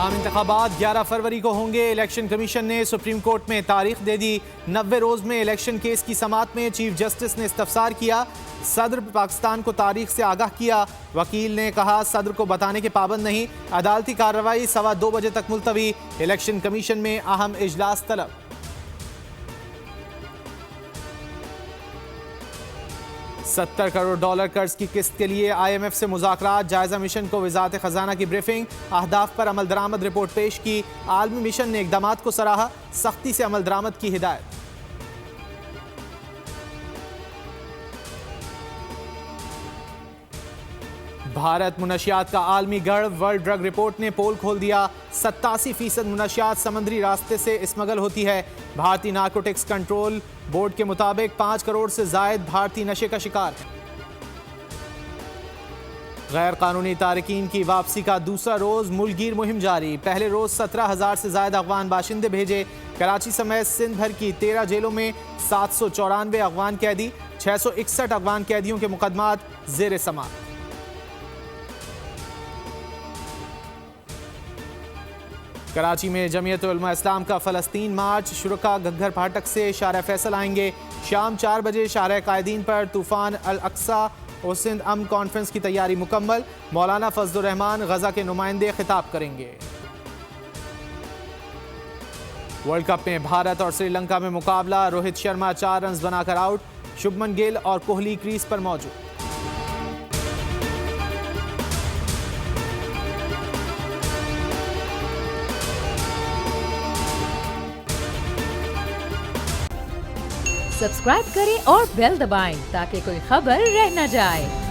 आम इंतखाबात 11 फरवरी को होंगे। इलेक्शन कमीशन ने सुप्रीम कोर्ट में तारीख दे दी। 90 रोज में इलेक्शन केस की समाअत में चीफ जस्टिस ने इस्तफसार किया। सदर पाकिस्तान को तारीख से आगाह किया। वकील ने कहा सदर को बताने के पाबंद नहीं। अदालती कार्रवाई 2:15 बजे तक मुलतवी। इलेक्शन कमीशन में अहम इजलास तलब। $70 करोड़ कर्ज की किस्त के लिए IMF से मुज़ाकरात। जायजा मिशन को वज़ारत खजाना की ब्रीफिंग। अहदाफ पर अमल दरामद रिपोर्ट पेश की। आलमी मिशन ने इक़दामात को सराहा। सख्ती से अमल दरामद की हिदायत। भारत मुनशियात का आलमी गढ़। वर्ल्ड ड्रग रिपोर्ट ने पोल खोल दिया। 87% मुनशियात समुद्री रास्ते से स्मगल होती है। भारतीय नार्कोटिक्स कंट्रोल बोर्ड के मुताबिक 5 करोड़ से जायद भारतीय नशे का शिकार है। गैर कानूनी तारकीन की वापसी का दूसरा रोज मुल्कगीर मुहिम जारी। पहले रोज 17,000 से ज्यादा अफगान बाशिंदे भेजे। कराची समेत सिंध भर की 13 जेलों में 794 अफगान कैदी। 661 अफगान कैदियों के मुकदमात जेर समाअत। कराची में जमीयत उलमा इस्लाम का फ़लस्तीन मार्च। शुरका घग्गर फाटक से शारा फैसल आएंगे। शाम 4 बजे शारा कायदीन पर तूफ़ान अल अक्सा और सिंध अमन कॉन्फ्रेंस की तैयारी मुकम्मल। मौलाना फजलुर रहमान गजा के नुमाइंदे खिताब करेंगे। वर्ल्ड कप में भारत और श्रीलंका में मुकाबला। रोहित शर्मा 4 रन बनाकर आउट। शुभमन गिल और कोहली क्रीज पर मौजूद। सब्सक्राइब करें और बेल दबाएं ताकि कोई खबर रह न जाए।